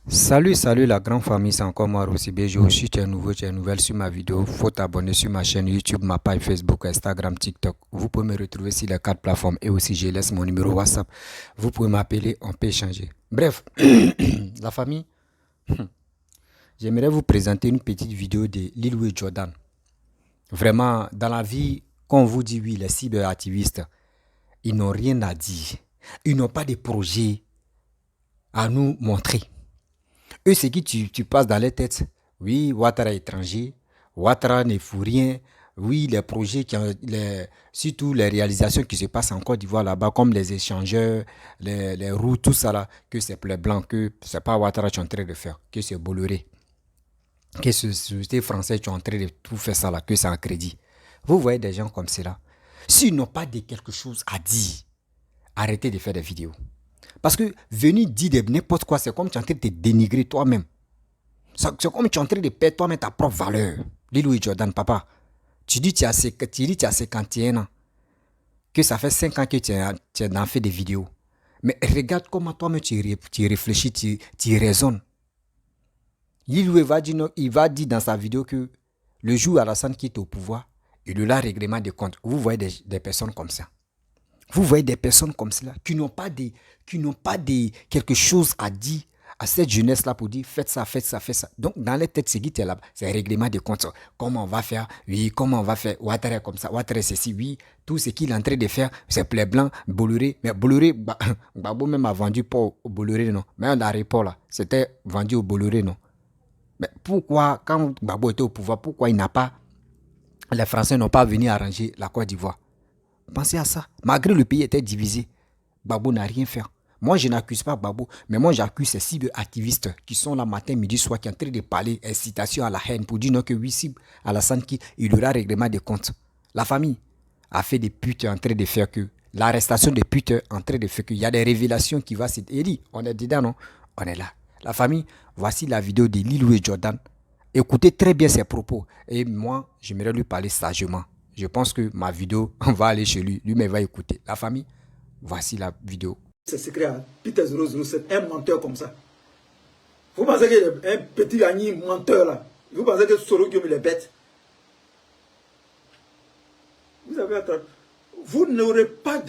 Salut la grande famille, c'est encore moi Rossibé. Si tu es nouveau, tu es nouvelle sur ma vidéo, faut t'abonner sur ma chaîne YouTube, ma page Facebook, Instagram, TikTok. Vous pouvez me retrouver sur les quatre plateformes et aussi je laisse mon numéro WhatsApp. Vous pouvez m'appeler, on peut échanger. Bref, la famille, j'aimerais vous présenter une petite vidéo de Lil Wayne Jordan. Vraiment, dans la vie, quand on vous dit oui, les cyberactivistes, ils n'ont rien à dire. Ils n'ont pas de projet à nous montrer. Eux, c'est qui tu passes dans les têtes. Oui, Ouattara est étranger. Ouattara ne fout rien. Oui, les projets, surtout les réalisations qui se passent en Côte d'Ivoire là-bas, comme les échangeurs, les routes, tout ça là, que c'est plus blanc, que c'est pas Ouattara qui est en train de faire, que c'est Bolloré, que c'est la société française qui est en train de tout faire ça là, que c'est en crédit. Vous voyez des gens comme cela. S'ils n'ont pas de quelque chose à dire, arrêtez de faire des vidéos. Parce que venir dire n'importe quoi, c'est comme tu es en train de te dénigrer toi-même. C'est comme tu es en train de perdre toi-même ta propre valeur. Lil Wayne Jordan, papa, tu dis que tu as 51 ans, que ça fait 5 ans que tu as fait des vidéos. Mais regarde comment toi-même tu réfléchis, tu raisonnes. Lil Wayne va dire dans sa vidéo que le jour où Alassane quitte au pouvoir, il y aura règlement de compte. Vous voyez des personnes comme ça. Vous voyez des personnes comme cela qui n'ont pas quelque chose à dire à cette jeunesse-là pour dire faites ça, faites ça, faites ça. Donc, dans les têtes, c'est qui est là, c'est un règlement de compte. Comment on va faire? Oui, comment on va faire? Ouattara comme ça, Ouattara ceci, oui. Tout ce qu'il est en train de faire, c'est plaid blanc, Bolloré. Mais Bolloré, Gbagbo même a vendu pas au Bolloré, non. Même dans l'aéroport, là, c'était vendu au Bolloré, non. Mais pourquoi, quand Gbagbo était au pouvoir, pourquoi les Français n'ont pas venu arranger la Côte d'Ivoire? Pensez à ça. Malgré le pays était divisé, Gbagbo n'a rien fait. Moi, je n'accuse pas Gbagbo, mais moi, j'accuse ces cyberactivistes qui sont là matin, midi, soir, qui sont en train de parler incitation à la haine pour dire non que oui, si Alassane qui il y aura règlement des comptes. La famille a fait des putes en train de faire que l'arrestation des putes en train de faire qu'il y a des révélations qui vont se dire. On est dedans, non? On est là. La famille, voici la vidéo de Lil Wayne Jordan. Écoutez très bien ses propos. Et moi, j'aimerais lui parler sagement. Je pense que ma vidéo, on va aller chez lui. Lui-même va écouter. La famille, voici la vidéo. C'est secret à Peter 007, un menteur comme ça. Vous pensez qu'il est un petit Agni menteur là? Vous pensez que Soro Guillaume il est bête? Vous avez attrapé. Vous n'aurez pas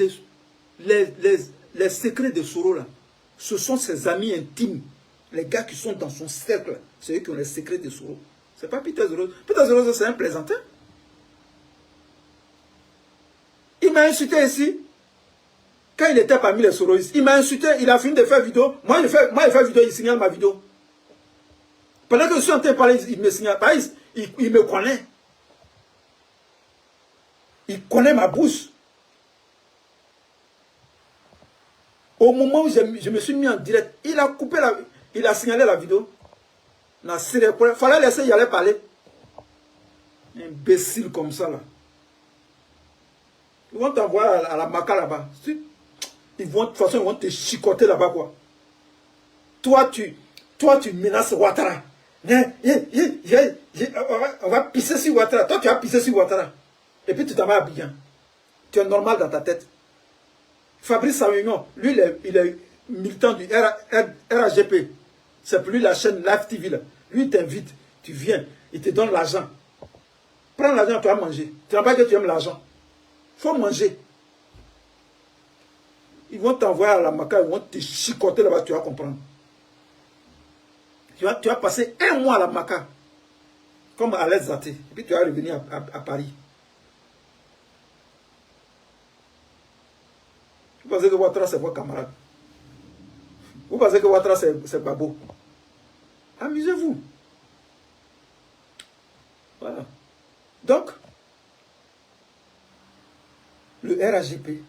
les secrets de Soro là. Ce sont ses amis intimes. Les gars qui sont dans son cercle. C'est eux qui ont les secrets de Soro. C'est pas Peter 007. Peter 007 c'est un plaisantin. Il m'a insulté ici. Quand il était parmi les soroistes, il m'a insulté, il a fini de faire vidéo. Moi, il fait vidéo, il signale ma vidéo. Pendant que je suis en train de parler, il me signale. Il me connaît. Il connaît ma bouche. Au moment où je me suis mis en direct, il a coupé il a signalé la vidéo. Il fallait laisser y aller parler. Imbécile comme ça là. Ils vont t'envoyer à la maca là-bas. De toute façon, ils vont te chicoter là-bas, quoi. Toi, tu menaces Ouattara. On va pisser sur Ouattara. Toi, tu as pissé sur Ouattara. Et puis, tu t'en vas à Abidjan. Tu es normal dans ta tête. Fabrice Savignon, lui, il est militant du RAGP. C'est pour lui la chaîne Live TV. Là. Lui, il t'invite. Tu viens. Il te donne l'argent. Prends l'argent, tu vas manger. Tu n'as pas que tu aimes l'argent. Il faut manger. Ils vont t'envoyer à la maca, ils vont te chicoter là-bas, tu vas comprendre. Tu vas passer un mois à la maca, comme à l'aise Zaté, et puis tu vas revenir à Paris. Vous pensez que Ouattara c'est votre camarade? Vous pensez que Ouattara c'est Babo? Amusez-vous. Voilà. Donc, le RAGP,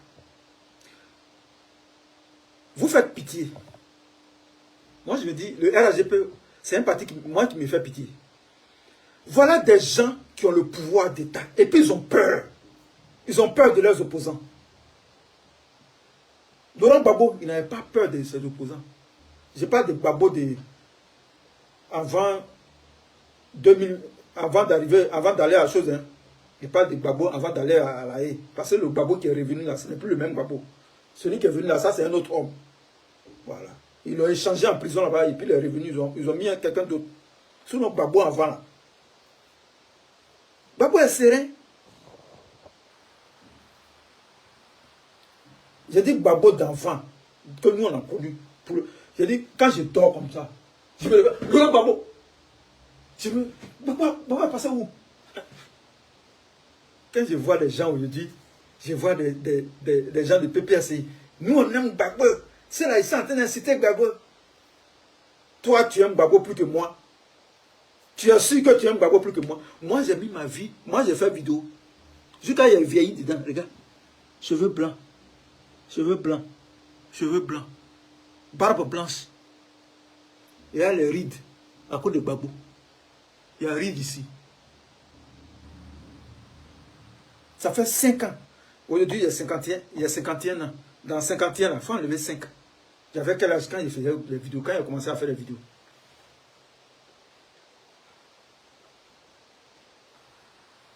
vous faites pitié. Moi, je me dis, le RAGP, c'est un parti qui me fait pitié. Voilà des gens qui ont le pouvoir d'État. Et puis, ils ont peur. Ils ont peur de leurs opposants. Laurent Gbagbo, il n'avait pas peur de ses opposants. Je parle de Gbagbo avant 2000, avant d'aller à la chose. Hein. Je parle de Gbagbo avant d'aller à la haie. Parce que le Gbagbo qui est revenu là, ce n'est plus le même Gbagbo. Celui qui est venu là, ça, c'est un autre homme. Voilà. Ils l'ont échangé en prison là-bas et puis il est revenu. Ils ont mis quelqu'un d'autre. Sinon, Gbagbo avant là. Gbagbo est serein. J'ai dit Gbagbo d'enfant que nous on a connu. J'ai dit, quand je dors comme ça, je me lève, le Gbagbo. Je me Gbagbo est passé où? Quand je vois les gens aujourd'hui, je vois des gens de PPRCI. Nous on aime Gbagbo. C'est là, ils sont en train d'inciter Gbagbo. Toi, tu aimes Gbagbo plus que moi. Tu es sûr que tu aimes Gbagbo plus que moi. Moi, j'ai mis ma vie. Moi, j'ai fait vidéo. Jusqu'à il y a vieilli dedans. Regarde. Cheveux blancs. Cheveux blancs. Cheveux blancs. Barbe blanche. Il y a les rides à cause de Gbagbo. Il y a un ride ici. Ça fait 5 ans. Aujourd'hui, il y a 51 ans. Dans 51 ans, il faut enlever 5 ans. J'avais quel âge quand il faisait les vidéos, quand il a commencé à faire les vidéos.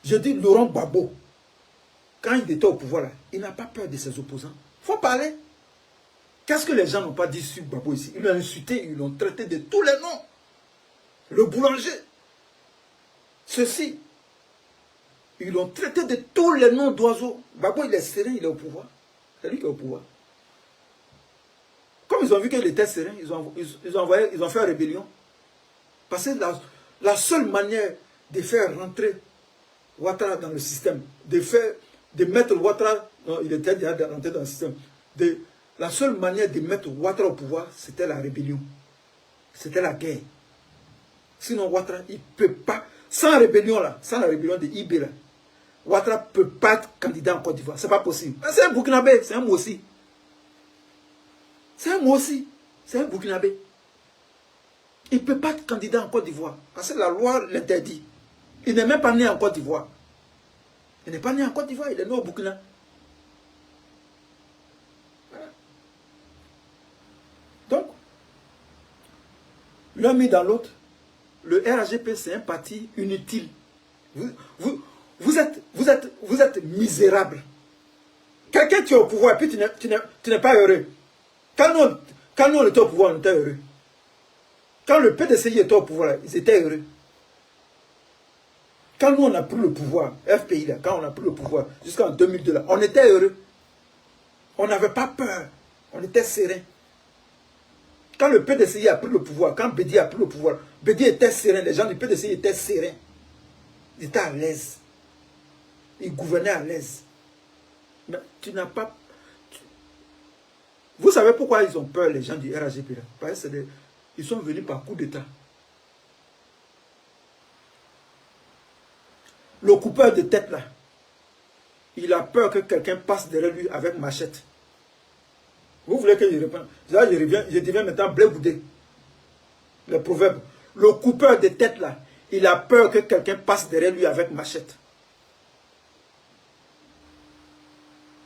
Je dis Laurent Gbagbo, quand il était au pouvoir, là, il n'a pas peur de ses opposants. Il faut parler. Qu'est-ce que les gens n'ont pas dit sur Gbagbo ici? Ils l'ont insulté, ils l'ont traité de tous les noms. Le boulanger. Ceci. Ils l'ont traité de tous les noms d'oiseaux. Gbagbo, il est serein, il est au pouvoir. C'est lui qui est au pouvoir. Comme ils ont vu qu'il était serein, ils ont fait rébellion. Parce que la seule manière de faire rentrer Ouattara dans le système, de mettre Ouattara, non, il était déjà rentré dans le système, la seule manière de mettre Ouattara au pouvoir, c'était la rébellion. C'était la guerre. Sinon, Ouattara, il ne peut pas, sans rébellion là, sans la rébellion de IB là, Ouattara ne peut pas être candidat en Côte d'Ivoire. Ce n'est pas possible. C'est un Burkinabé, c'est un mot aussi. C'est un mot aussi. C'est un Burkinabé. Il ne peut pas être candidat en Côte d'Ivoire. Parce que la loi l'interdit. Il n'est même pas né en Côte d'Ivoire. Il n'est pas né en Côte d'Ivoire, il est né au Burkina. Voilà. Donc, l'un mis dans l'autre, le RAGP, c'est un parti inutile. Vous êtes misérable. Quelqu'un qui est au pouvoir, et puis tu n'es pas heureux. Quand nous on était au pouvoir, on était heureux. Quand le PDCI était au pouvoir, ils étaient heureux. Quand nous on a pris le pouvoir, FPI là, quand on a pris le pouvoir, jusqu'en 2002 là, on était heureux. On n'avait pas peur. On était serein. Quand le PDCI a pris le pouvoir, quand Bédi a pris le pouvoir, Bédi était serein, les gens du PDCI étaient sereins. Ils étaient à l'aise. Ils gouvernaient à l'aise. Mais tu n'as pas... Vous savez pourquoi ils ont peur, les gens du RAGP là? Parce que ils sont venus par coup d'État. Le coupeur de tête là, il a peur que quelqu'un passe derrière lui avec machette. Vous voulez que je réponde? Là, je deviens maintenant blé boudé. Le proverbe. Le coupeur de tête là, il a peur que quelqu'un passe derrière lui avec machette.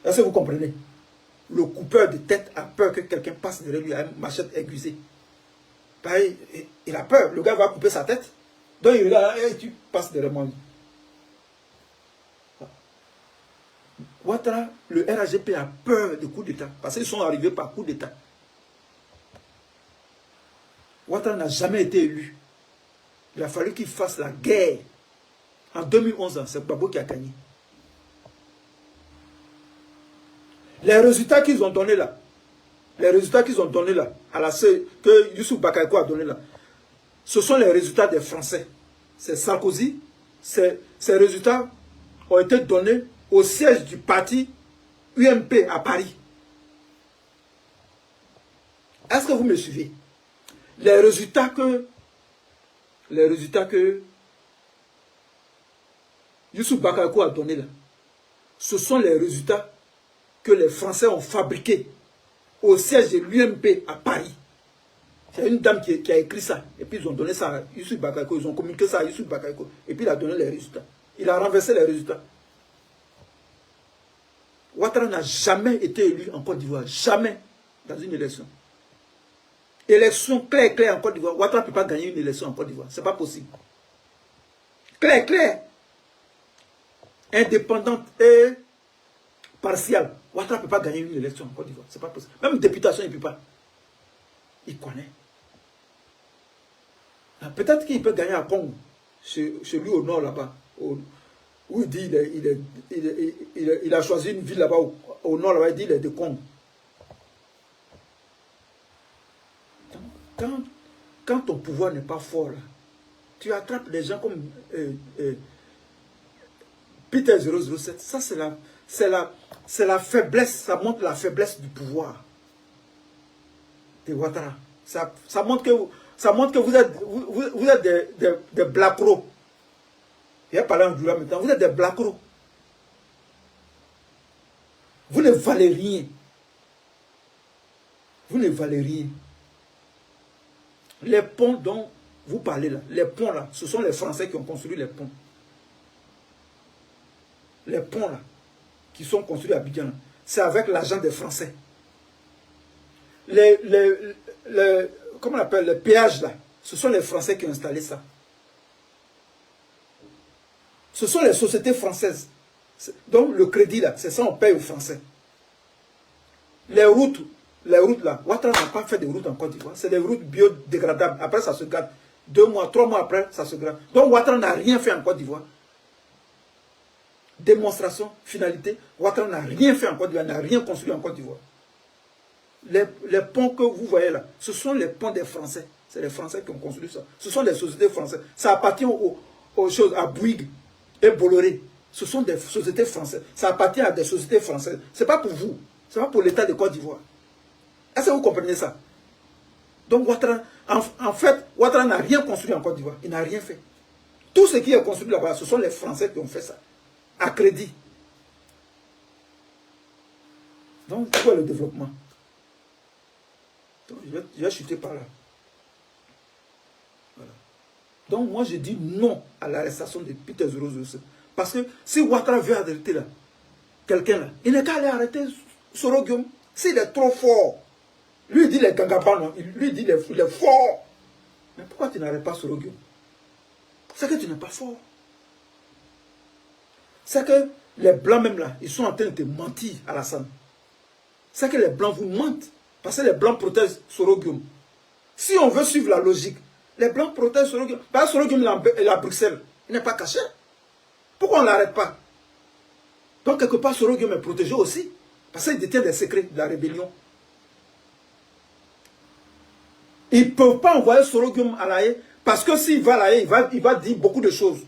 Est-ce que vous comprenez? Le coupeur de tête a peur que quelqu'un passe derrière lui avec machette aiguisée. Pareil, il a peur. Le gars va couper sa tête. Donc il regarde, hey, tu passes derrière moi. Ouattara, le RAGP a peur de coup d'État. Parce qu'ils sont arrivés par coup d'État. Ouattara n'a jamais été élu. Il a fallu qu'il fasse la guerre. En 2011, c'est Gbagbo qui a gagné. Les résultats qu'ils ont donnés là, à la que Youssou Bakayoko a donné là, ce sont les résultats des Français. C'est Sarkozy. Ces résultats ont été donnés au siège du parti UMP à Paris. Est-ce que vous me suivez? Les résultats que Youssou Bakayoko a donnés là, ce sont les résultats que les Français ont fabriqués au siège de l'UMP à Paris. C'est une dame qui a écrit ça. Et puis ils ont donné ça à Youssou Bakayoko. Ils ont communiqué ça à Youssou Bakayoko. Et puis il a donné les résultats. Il a renversé les résultats. Ouattara n'a jamais été élu en Côte d'Ivoire. Jamais dans une élection. Élection claire en Côte d'Ivoire. Ouattara ne peut pas gagner une élection en Côte d'Ivoire. Ce n'est pas possible. Claire. Indépendante et partielle. Ouattara ne peut pas gagner une élection en Côte d'Ivoire. Ce n'est pas possible. Même députation, il ne peut pas. Il connaît. Peut-être qu'il peut gagner à Congo, chez lui au nord là-bas, où il dit il a choisi une ville là-bas, au nord là-bas, il dit il est de Congo. Quand ton pouvoir n'est pas fort, là, tu attrapes des gens comme Peter 007. Ça, c'est la faiblesse, ça montre la faiblesse du pouvoir de Ouattara. Ça montre que vous êtes des blacros. Il y a parlé en Jura maintenant, vous êtes des blacros. Vous ne valez rien. Vous ne valez rien. Les ponts dont vous parlez là, les ponts là, ce sont les Français qui ont construit les ponts. Les ponts là, qui sont construits à Abidjan, c'est avec l'argent des Français. Comment on appelle, les péages là, ce sont les Français qui ont installé ça. Ce sont les sociétés françaises. Donc le crédit là, c'est ça on paye aux Français. Les routes là, Ouattara n'a pas fait de routes en Côte d'Ivoire. C'est des routes biodégradables. Après ça se garde. 2 mois, 3 mois après, ça se grave. Donc Ouattara n'a rien fait en Côte d'Ivoire. Démonstration, finalité, Ouattara n'a rien fait en Côte d'Ivoire, n'a rien construit en Côte d'Ivoire. Les ponts que vous voyez là, ce sont les ponts des Français. C'est les Français qui ont construit ça. Ce sont des sociétés françaises. Ça appartient aux choses, à Bouygues et Bolloré. Ce sont des sociétés françaises. Ça appartient à des sociétés françaises. Ce n'est pas pour vous. Ce n'est pas pour l'État de Côte d'Ivoire. Est-ce que vous comprenez ça? Donc Ouattara, en fait, Ouattara n'a rien construit en Côte d'Ivoire. Il n'a rien fait. Tout ce qui est construit là-bas, ce sont les Français qui ont fait ça. À crédit. Donc, quoi le développement? Donc, je vais chuter par là. Voilà. Donc, moi, je dis non à l'arrestation de Peter 007. Parce que si Ouattara veut arrêter là, quelqu'un là, il n'est qu'à aller arrêter Soro Guillaume. S'il est trop fort, lui il dit les Gangabans, lui il dit il est fort. Mais pourquoi tu n'arrêtes pas Soro Guillaume? C'est que tu n'es pas fort. C'est que les Blancs même là, ils sont en train de te mentir à Alassane. C'est que les Blancs vous mentent. Parce que les Blancs protègent Soro Guillaume. Si on veut suivre la logique, les Blancs protègent Soro Guillaume. Parce que Soro Guillaume est à Bruxelles. Il n'est pas caché. Pourquoi on ne l'arrête pas? Donc quelque part Soro Guillaume est protégé aussi. Parce qu'il détient des secrets de la rébellion. Ils ne peuvent pas envoyer Soro Guillaume à l'AE. Parce que s'il va à l'AE, il va dire beaucoup de choses.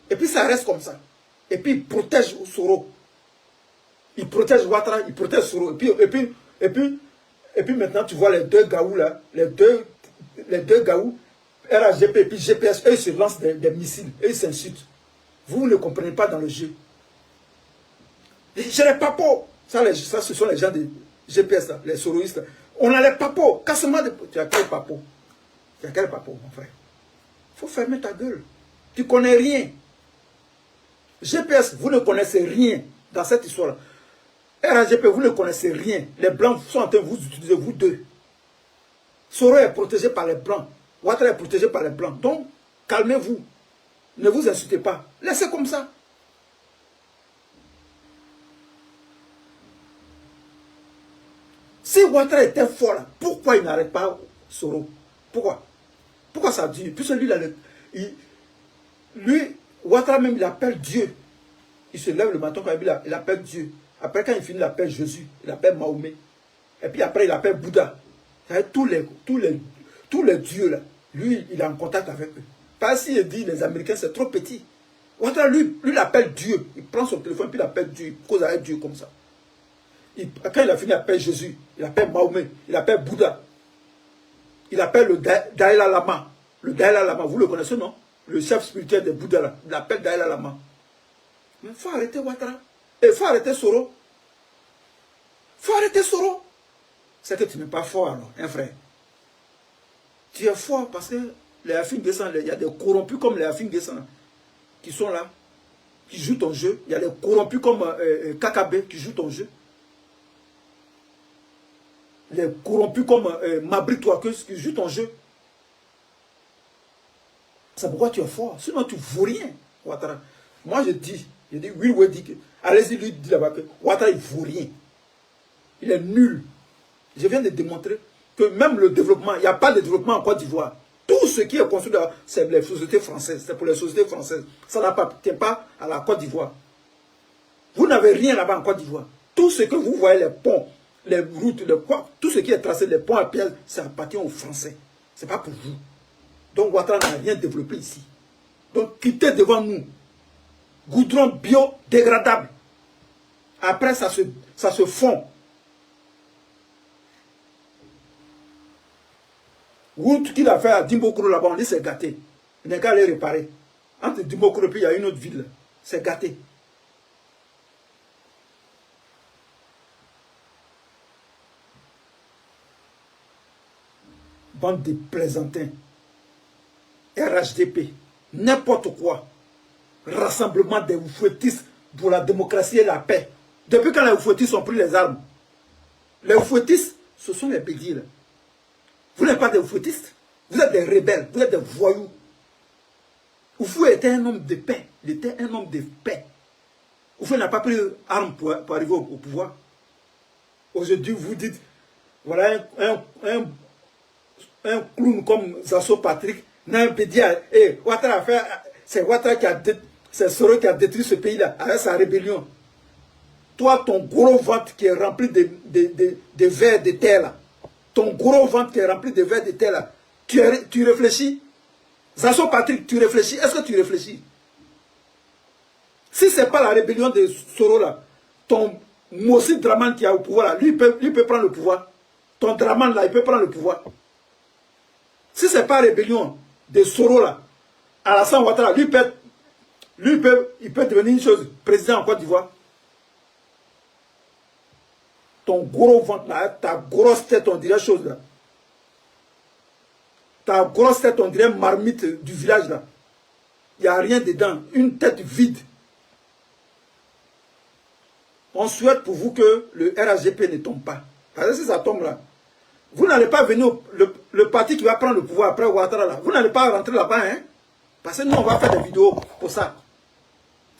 Et puis ça reste comme ça. Et puis il protège Soro. Il protège Ouattara, il protège Soro. Et puis maintenant tu vois les deux gaous là, les deux gaous, RAGP et puis GPS, eux ils se lancent des missiles, eux ils s'insultent. Vous ne comprenez pas dans le jeu. J'ai les papos. Ça, ce sont les gens de GPS là, les soroïstes. On a les papos. Casse-moi de... Tu as quel papo? Tu as quel papo, mon frère? Il faut fermer ta gueule. Tu ne connais rien. GPS, vous ne connaissez rien dans cette histoire-là. RAGP, vous ne connaissez rien. Les Blancs sont en train de vous utiliser, vous deux. Soro est protégé par les Blancs. Ouattara est protégé par les Blancs. Donc, calmez-vous. Ne vous insultez pas. Laissez comme ça. Si Ouattara était fort, là, pourquoi il n'arrête pas Soro? Pourquoi? Pourquoi ça dure? Puisque lui, Ouattara même, il appelle Dieu. Il se lève le matin quand il appelle Dieu. Après, quand il finit, il appelle Jésus. Il appelle Mahomet. Et puis après, il appelle Bouddha. Tous les dieux, là, lui, il est en contact avec eux. Pas s'il dit les Américains, c'est trop petit. Ouattara, lui, il appelle Dieu. Il prend son téléphone, puis il appelle Dieu. Il cause avec Dieu comme ça. Quand il a fini, il appelle Jésus. Il appelle Mahomet. Il appelle Bouddha. Il appelle le Dalai Lama. Le Dalai Lama, vous le connaissez, non? Le chef spirituel de Bouddha, là. Il appelle Dalai Lama. Mais il faut arrêter Ouattara. Et il faut arrêter Soro. Il faut arrêter Soro. C'est que tu n'es pas fort alors, hein, frère. Tu es fort parce que les Afin Guessan, il y a des corrompus comme les Afin Guessan qui sont là, qui jouent ton jeu. Il y a des corrompus comme KKB qui jouent ton jeu. Les corrompus comme Mabri Touakeus qui jouent ton jeu. C'est pourquoi tu es fort. Sinon, tu ne vaux rien, Ouattara. Moi, je dis, oui, dit que, allez-y, lui, dit là-bas que Ouattara, il ne vaut rien. Il est nul. Je viens de démontrer que même le développement, il n'y a pas de développement en Côte d'Ivoire. Tout ce qui est construit, c'est les sociétés françaises, c'est pour les sociétés françaises. Ça n'appartient pas à la Côte d'Ivoire. Vous n'avez rien là-bas en Côte d'Ivoire. Tout ce que vous voyez, les ponts, les routes, tout ce qui est tracé, les ponts à pied, ça appartient aux Français. Ce n'est pas pour vous. Donc Ouattara n'a rien développé ici. Donc quittez devant nous. Goudron biodégradable. Après, ça se fond. Route qu'il a fait à Dimbokro là-bas, on dit c'est gâté. Il n'est qu'à aller réparer. Entre Dimbokro et puis il y a une autre ville. C'est gâté. Bande de plaisantins. RHDP. N'importe quoi. Rassemblement des oufouettistes pour la démocratie et la paix. Depuis quand les oufouettistes ont pris les armes? Les oufouettistes, ce sont les bédiers là. Vous n'êtes pas des oufouettistes. Vous êtes des rebelles. Vous êtes des voyous. Oufou était un homme de paix. Il était un homme de paix. Oufou n'a pas pris arme pour arriver au pouvoir. Aujourd'hui, vous dites, voilà un clown comme Zasso Patrick, n'a un bédier. Et Ouattara a fait, c'est Ouattara qui a détruit, c'est Soro qui a détruit ce pays-là avec sa rébellion. Toi, ton gros ventre qui est rempli de vers de terre là. Ton gros ventre qui est rempli de vers de terre là, tu réfléchis? Zasso Patrick, tu réfléchis? Est-ce que tu réfléchis? Si ce n'est pas la rébellion de Soro là, ton Mossi Draman qui est au pouvoir là, lui peut prendre le pouvoir. Ton Draman là, il peut prendre le pouvoir. Si ce n'est pas la rébellion de Soro là, Alassane Ouattara, il peut devenir une chose, président en Côte d'Ivoire. Ton gros ventre là, ta grosse tête, on dirait chose là. Ta grosse tête, on dirait marmite du village là. Il n'y a rien dedans. Une tête vide. On souhaite pour vous que le RHGP ne tombe pas. Parce que si ça tombe là, vous n'allez pas venir, le parti qui va prendre le pouvoir après Ouattara là, vous n'allez pas rentrer là-bas, hein. Parce que nous, on va faire des vidéos pour ça.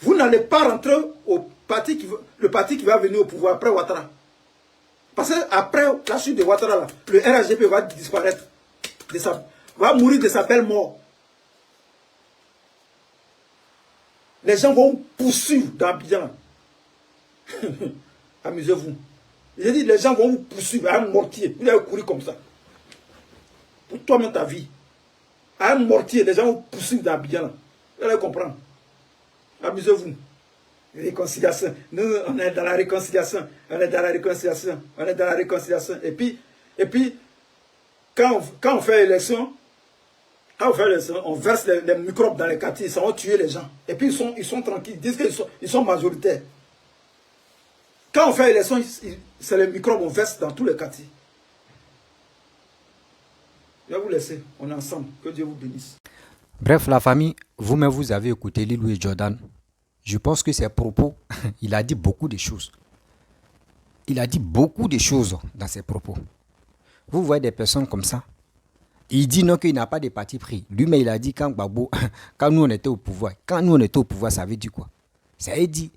Vous n'allez pas rentrer au parti le parti qui va venir au pouvoir après Ouattara. Parce qu'après la chute de Ouattara, là, le RHGP va disparaître. Va mourir de sa belle mort. Les gens vont poursuivre dans Abidjan. Amusez-vous. J'ai dit, les gens vont vous poursuivre à un mortier. Vous allez courir comme ça. Pour toi-même ta vie. À un mortier, les gens vont poursuivre dans Abidjan. Vous allez comprendre. Amusez-vous. Réconciliation. Nous, on est dans la réconciliation. On est dans la réconciliation. On est dans la réconciliation. Et puis quand on fait élection, on verse les microbes dans les quartiers. Ça va tuer les gens. Et puis ils sont tranquilles. Ils disent qu'ils sont majoritaires. Quand on fait élection, c'est les microbes qu'on verse dans tous les quartiers. Je vais vous laisser. On est ensemble. Que Dieu vous bénisse. Bref, la famille, vous-même, vous avez écouté Lilou et Jordan. Je pense que ses propos, il a dit beaucoup de choses. Il a dit beaucoup de choses dans ses propos. Vous voyez des personnes comme ça. Il dit non qu'il n'a pas de parti pris. Lui-même, il a dit quand nous on était au pouvoir. Quand nous on était au pouvoir, ça veut dire quoi? Ça veut dire,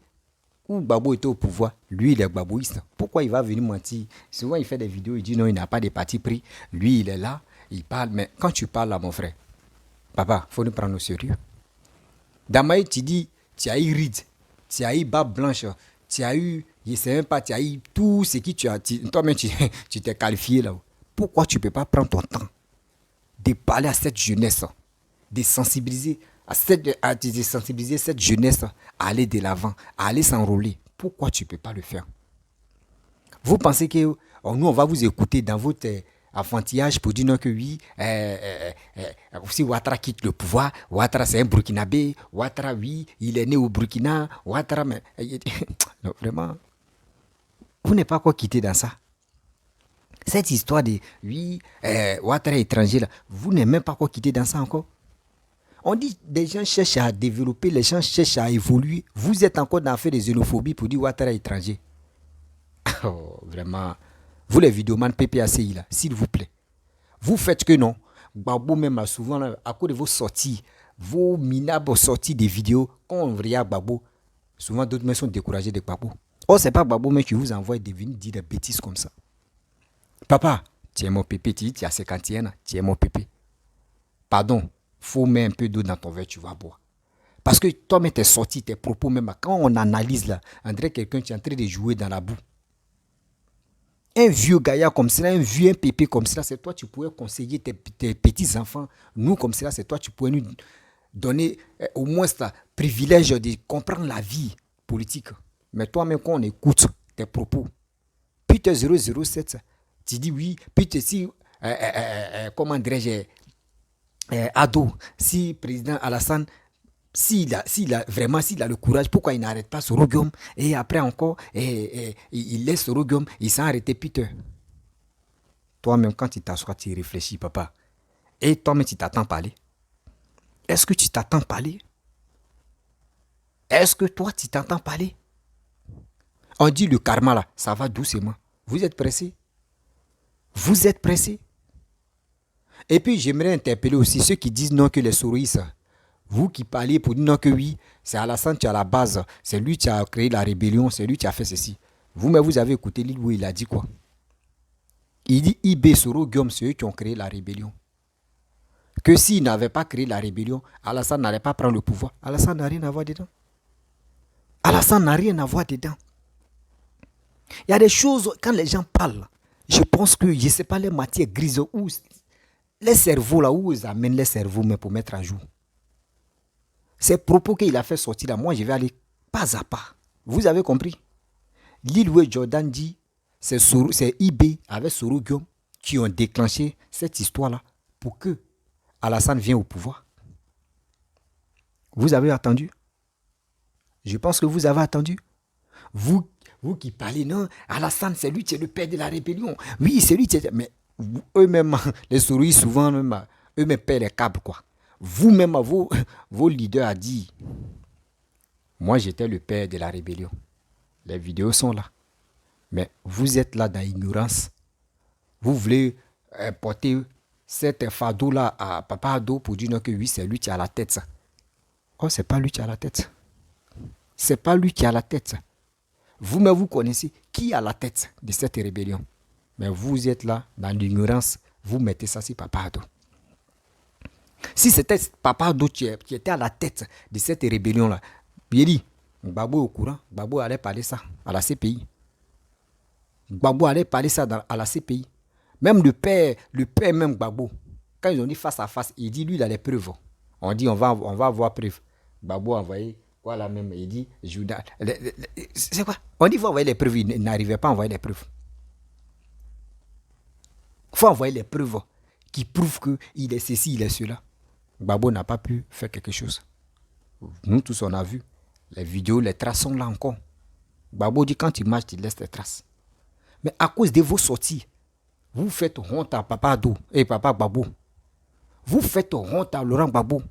où Gbagbo était au pouvoir, lui il est gbagboïste. Pourquoi il va venir mentir? Souvent il fait des vidéos, il dit non, il n'a pas de parti pris. Lui, il est là, il parle. Mais quand tu parles là, mon frère, papa, il faut nous prendre au sérieux. Damaï, tu dis, tu as eu ride, tu as eu barbe blanche, tu as eu, je ne sais même pas, tu as eu tout ce que tu as. Toi-même, tu t'es qualifié là. Pourquoi tu ne peux pas prendre ton temps de parler à cette jeunesse, de sensibiliser, sensibiliser cette jeunesse à aller de l'avant, à aller s'enrôler? Pourquoi tu ne peux pas le faire? Vous pensez que nous, on va vous écouter dans votre enfantillage pour dire non que oui, si Ouattara quitte le pouvoir, Ouattara c'est un Burkinabé, Ouattara oui, il est né au Burkina, Ouattara, mais non, vraiment, vous n'êtes pas quoi quitter dans ça. Cette histoire de oui, Ouattara étranger, là, vous n'êtes même pas quoi quitter dans ça encore. On dit des gens cherchent à développer, les gens cherchent à évoluer. Vous êtes encore dans l'affaire de xénophobie pour dire Ouattara étranger. Oh, vraiment. Vous les vidéomans PPACI là, s'il vous plaît. Vous faites que non. Gbagbo même souvent, là, à cause de vos sorties, vos minables sorties des vidéos, quand on regarde Gbagbo, souvent d'autres gens sont découragés de Gbagbo. Oh, c'est pas Gbagbo mais qui vous envoie des venir dire des bêtises comme ça. Papa, Tu es mon pépé, tu dis, tu as 51 ans, tu es mon pépé. Pardon, faut mettre un peu d'eau dans ton verre, tu vas boire. Parce que toi-même, tes sorties, tes propos, même quand on analyse là, on dirait quelqu'un qui est en train de jouer dans la boue. Un vieux gaillard comme cela, un vieux pépé comme cela, c'est toi, tu pourrais conseiller tes petits-enfants. Nous, comme cela, c'est toi, tu pourrais nous donner au moins le privilège de comprendre la vie politique. Mais toi-même, quand on écoute tes propos, puis tu es 007, tu dis oui, puis tu es si, comment dirais-je, ado, si président Alassane, s'il a le courage, pourquoi il n'arrête pas Sorogium et après encore, il laisse Sorogium, il s'est arrêté Peter. Toi-même, quand tu t'assois, tu réfléchis, papa. Et toi-même, tu t'attends parler. Est-ce que tu t'attends parler? Est-ce que toi, tu t'entends parler? On dit le karma là, ça va doucement. Vous êtes pressé? Vous êtes pressé? Et puis, j'aimerais interpeller aussi ceux qui disent non que les souris, vous qui parlez pour dire non que oui, c'est Alassane qui est à la base, c'est lui qui a créé la rébellion, c'est lui qui a fait ceci. Vous-même, vous avez écouté l'île où il a dit quoi? Il dit IB, Soro, Guillaume, c'est eux qui ont créé la rébellion. Que s'ils n'avaient pas créé la rébellion, Alassane n'allait pas prendre le pouvoir. Alassane n'a rien à voir dedans. Alassane n'a rien à voir dedans. Il y a des choses, quand les gens parlent, je pense que, je ne sais pas, les matières grises, où les cerveaux, là, où ils amènent les cerveaux, mais pour mettre à jour. Ces propos qu'il a fait sortir là, moi, je vais aller pas à pas. Vous avez compris? L'île où Jordan dit, c'est IB avec Soro Guillaume qui ont déclenché cette histoire-là pour que Alassane vienne au pouvoir. Vous avez attendu? Je pense que vous avez attendu. Vous qui parlez, non, Alassane, c'est lui qui est le père de la rébellion. Oui, c'est lui qui est... Mais eux-mêmes, les souris, souvent, eux-mêmes paient les câbles, quoi. Vous-même, vos leaders a dit, moi, j'étais le père de la rébellion. Les vidéos sont là. Mais vous êtes là dans l'ignorance. Vous voulez porter cet fardeau-là à Papa Ado pour dire non, que oui, c'est lui qui a la tête, ça. Oh, c'est pas lui qui a la tête. C'est pas lui qui a la tête. Vous-même, vous connaissez qui a la tête de cette rébellion. Mais vous êtes là, dans l'ignorance, vous mettez ça sur Papa Ado. Si c'était Papa Ado qui était à la tête de cette rébellion-là, il dit, Gbagbo est au courant, Gbagbo allait parler ça à la CPI. Gbagbo allait parler ça à la CPI. Même le père même Gbagbo, quand ils ont dit face à face, il dit, lui, il a les preuves. On dit, on va avoir preuves. Gbagbo a envoyé, voilà même, il dit, Judas. C'est quoi? On dit, il faut envoyer les preuves, il n'arrivait pas à envoyer les preuves. Il faut envoyer les preuves qui prouvent qu'il est ceci, il est cela. Gbagbo n'a pas pu faire quelque chose. Nous tous, on a vu. Les vidéos, les traces sont là encore. Gbagbo dit, quand tu marches, tu laisses les traces. Mais à cause de vos sorties, vous faites honte à Papa Ado et Papa Gbagbo. Vous faites honte à Laurent Gbagbo.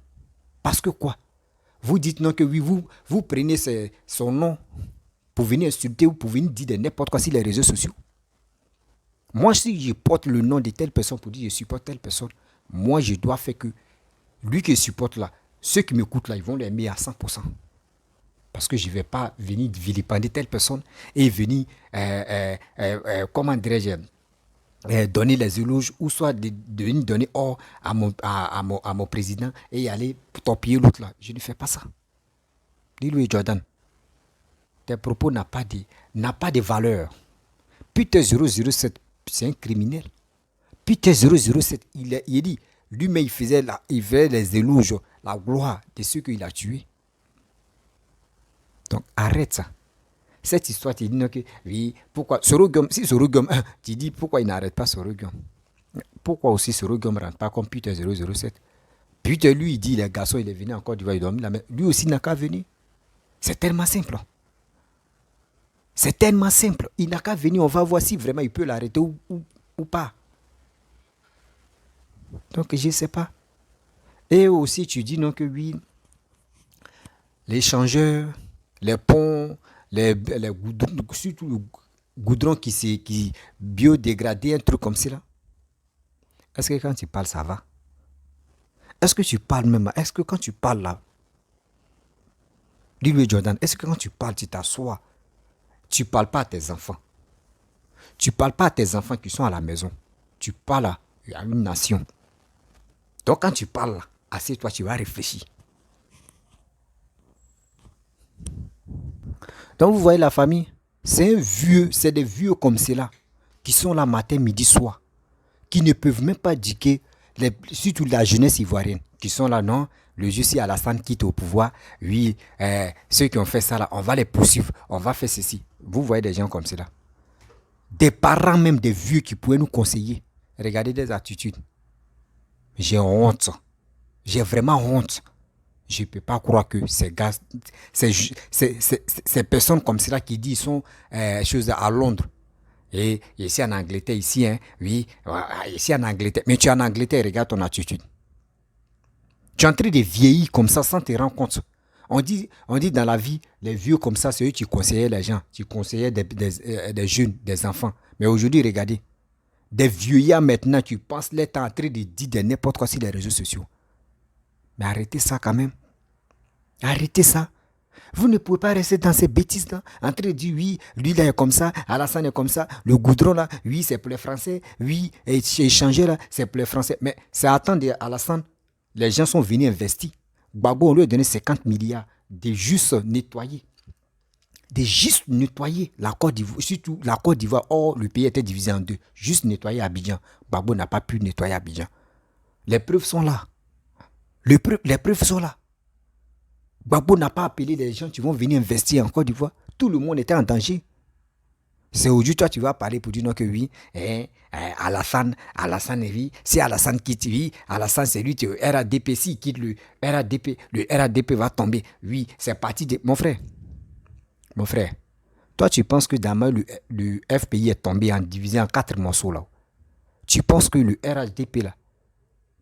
Parce que quoi? Vous dites non que oui, vous prenez son nom pour venir insulter ou pour venir dire de n'importe quoi sur les réseaux sociaux. Moi, si je porte le nom de telle personne pour dire je supporte telle personne, moi, je dois faire que lui qui supporte là, ceux qui m'écoutent là, ils vont l'aimer à 100%. Parce que je ne vais pas venir vilipender telle personne et venir, comment dirais-je, donner les éloges ou soit de venir donner or à mon président et aller torpiller l'autre là. Je ne fais pas ça. Dis-lui, Jordan, tes propos n'ont pas de valeur. Peter 007, c'est un criminel. Peter 007, il dit, lui-même il faisait les éloges, la gloire de ceux qu'il a tués. Donc arrête ça. Cette histoire, tu dis que oui, pourquoi Sorogium, si Sorogium, tu dis pourquoi il n'arrête pas Sorogium. Pourquoi aussi Sorogium ne rentre pas comme Peter 007. Peter, lui, il dit, les garçons, il est venu encore, il va dormir là, mais lui aussi n'a qu'à venir. C'est tellement simple. C'est tellement simple. Il n'a qu'à venir, on va voir si vraiment il peut l'arrêter ou pas. Donc, je ne sais pas. Et aussi, tu dis non que oui, les changeurs, les ponts, les goudrons, surtout le goudron qui biodégradé, un truc comme ça. Est-ce que quand tu parles, ça va? Est-ce que tu parles même? Est-ce que quand tu parles là, dis-lui Jordan, est-ce que quand tu parles, tu t'assois, tu ne parles pas à tes enfants? Tu ne parles pas à tes enfants qui sont à la maison. Tu parles à une nation. Donc quand tu parles, assieds-toi, tu vas réfléchir. Donc vous voyez la famille, c'est des vieux comme cela, qui sont là matin, midi, soir, qui ne peuvent même pas dire surtout la jeunesse ivoirienne, qui sont là, non, le juge si Alassane quitte au pouvoir, oui, ceux qui ont fait ça là, on va les poursuivre, on va faire ceci. Vous voyez des gens comme cela. Des parents même, des vieux qui pouvaient nous conseiller. Regardez des attitudes. J'ai honte. J'ai vraiment honte. Je ne peux pas croire que ces gars, ces personnes comme cela qui disent, ils sont choses à Londres. Et ici en Angleterre, ici, hein, oui, ici en Angleterre. Mais tu es en Angleterre, regarde ton attitude. Tu es en train de vieillir comme ça sans te rendre compte. On dit dans la vie, les vieux comme ça, c'est eux qui conseillaient les gens, qui conseillaient des jeunes, des enfants. Mais aujourd'hui, regardez, des vieillards maintenant, tu penses l'être en train de dire de n'importe quoi sur les réseaux sociaux. Mais arrêtez ça quand même. Arrêtez ça. Vous ne pouvez pas rester dans ces bêtises-là, en train de dire oui, lui là est comme ça, Alassane est comme ça, le goudron là, oui, c'est pour les Français, oui, et échanger là, c'est pour les Français. Mais c'est attendre Alassane, les gens sont venus investir. Gbagbo, on lui a donné 50 milliards de juste nettoyer. De juste nettoyer la Côte d'Ivoire, surtout la Côte d'Ivoire. Or, le pays était divisé en deux. Juste nettoyer Abidjan. Gbagbo n'a pas pu nettoyer Abidjan. Les preuves sont là. Les preuves sont là. Gbagbo n'a pas appelé les gens qui vont venir investir en Côte d'Ivoire. Tout le monde était en danger. C'est aujourd'hui, toi, tu vas parler pour dire non que oui, Alassane, oui, si Alassane quitte, oui, Alassane, c'est lui, le RADP, s'il quitte le RADP va tomber. Oui, c'est parti de... Mon frère, toi, tu penses que demain, le FPI est tombé en divisé en 4 morceaux là. Tu penses que le RADP là,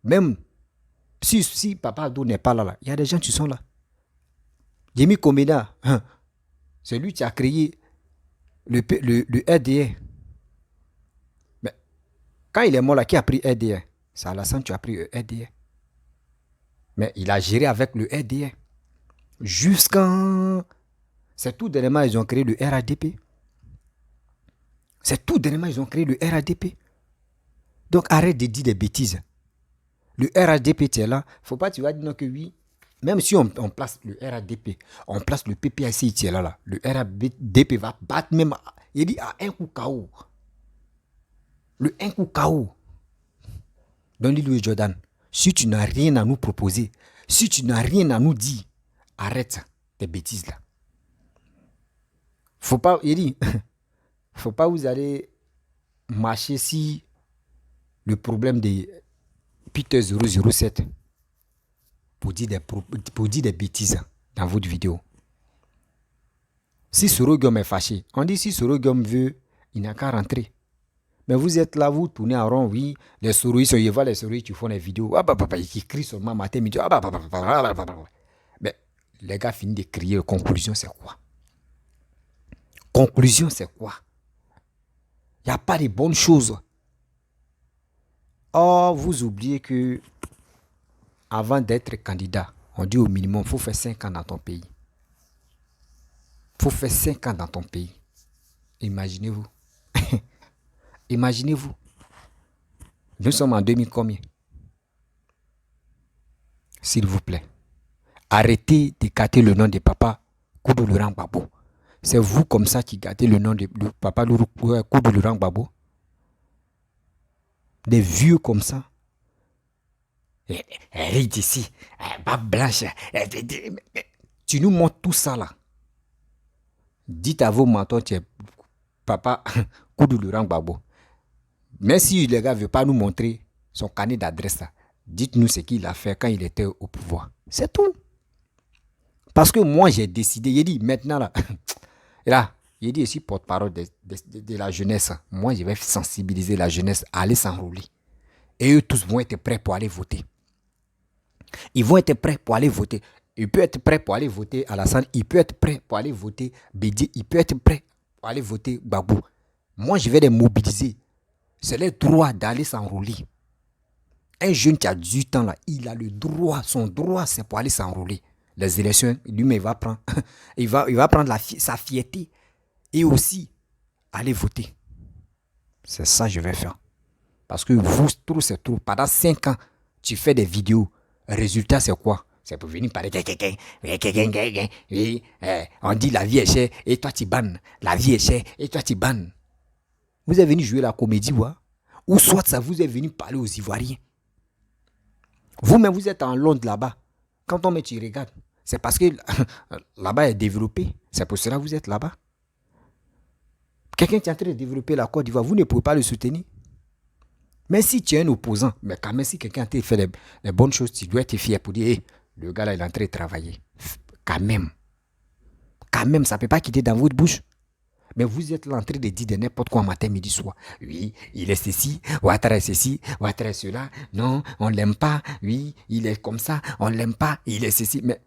même si Papa Ado n'est pas là, il y a des gens qui sont là. Yemi Komeda, c'est lui qui a créé le RDA. Mais quand il est mort là, qui a pris RDA? C'est Alassane qui a pris le RDA. Mais il a géré avec le RDA. Jusqu'en... C'est tout dernièrement, ils ont créé le RADP. C'est tout dernièrement, ils ont créé le RADP. Donc arrête de dire des bêtises. Le RADP, tu es là. Faut pas, tu vas dire non que oui. Même si on place le RADP, on place le PPAC, tu es là. Le RADP va battre même, il dit à un coup KO. Le un coup KO. Donc, Louis Jordan, si tu n'as rien à nous proposer, si tu n'as rien à nous dire, arrête tes bêtises là. Faut pas, il dit, faut pas vous aller marcher si le problème de Peter 007 pour dire des bêtises dans votre vidéo. Si Sorogum est fâché, on dit si Sorogum veut, il n'a qu'à rentrer. Mais vous êtes là, vous tournez en rond, oui, les souris, ils voient les souris, tu fais des vidéos, ils crient seulement matin, midi, mais les gars finissent de crier, conclusion c'est quoi? Conclusion c'est quoi? Il n'y a pas de bonnes choses. Or, vous oubliez que avant d'être candidat, on dit au minimum, il faut faire 5 ans dans ton pays. Il faut faire 5 ans dans ton pays. Imaginez-vous. Imaginez-vous. Nous sommes en 2000 combien? S'il vous plaît. Arrêtez de gâter le nom de papa Koudou Laurent Gbagbo. C'est vous comme ça qui gâtez le nom de papa Koudou Laurent Gbagbo. Des vieux comme ça. Ride ici, barbe blanche. Tu nous montres tout ça là. Dites à vos mentors, tu es papa Koudou Laurent Gbagbo. Mais si les gars ne veulent pas nous montrer son carnet d'adresse là, dites-nous ce qu'il a fait quand il était au pouvoir. C'est tout. Parce que moi j'ai décidé, j'ai dit maintenant là, et là, j'ai dit ici porte-parole de la jeunesse. Moi je vais sensibiliser la jeunesse à aller s'enrôler. Et eux tous vont être prêts pour aller voter. Ils vont être prêts pour aller voter. Il peut être prêt pour aller voter Alassane. Il peut être prêt pour aller voter Bédi. Il peut être prêt pour aller voter Gbagbo. Moi, je vais les mobiliser. C'est le droit d'aller s'enrôler. Un jeune qui a 18 ans, là, il a le droit. Son droit, c'est pour aller s'enrôler. Les élections, lui-même, il va prendre, il va prendre sa fierté. Et aussi, aller voter. C'est ça que je vais faire. Parce que vous, trop c'est trop. Pendant 5 ans, tu fais des vidéos. Résultat, c'est quoi? C'est pour venir parler. Oui, on dit la vie est chère et toi tu bannes. La vie est chère et toi tu bannes. Vous êtes venu jouer la comédie, ou soit ça vous est venu parler aux Ivoiriens. Vous-même, vous êtes en Londres là-bas. Quand on met, tu regardes. C'est parce que là-bas est développé. C'est pour cela que vous êtes là-bas. Quelqu'un qui est en train de développer la Côte d'Ivoire, vous ne pouvez pas le soutenir. Mais si tu es un opposant, mais quand même, si quelqu'un a fait les bonnes choses, tu dois être fier pour dire, hey, le gars là, il est en train de travailler. Quand même, ça ne peut pas quitter dans votre bouche. Mais vous êtes là en train de dire de n'importe quoi matin, midi, soir. Oui, il est ceci, Ouattara est ceci, Ouattara est cela. Non, on ne l'aime pas. Oui, il est comme ça, on ne l'aime pas. Il est ceci. Mais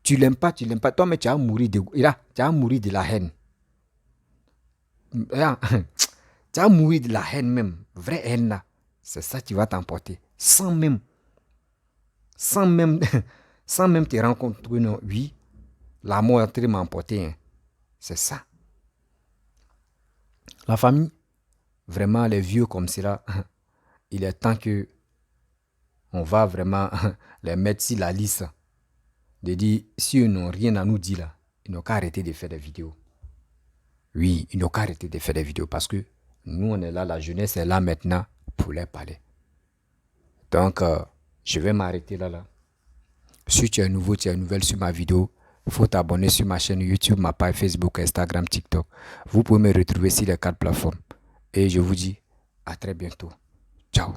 tu l'aimes pas. Toi, mais tu as mouru de la haine. Tu as mouru de la haine même. Vraie haine là. C'est ça qui va t'emporter. Sans même te rencontrer. Non. Oui, la mort est en train de m'emporter. Hein. C'est ça. La famille, vraiment les vieux comme cela, il est temps que on va vraiment les mettre sur la liste. De dire, si ils n'ont rien à nous dire là, ils n'ont qu'à arrêter de faire des vidéos. Oui, ils n'ont qu'à arrêter de faire des vidéos parce que nous, on est là, la jeunesse est là maintenant pour les parler. Donc, je vais m'arrêter là. Si tu es nouveau, tu es nouvelle sur ma vidéo, il faut t'abonner sur ma chaîne YouTube, ma page Facebook, Instagram, TikTok. Vous pouvez me retrouver sur les 4 plateformes. Et je vous dis à très bientôt. Ciao.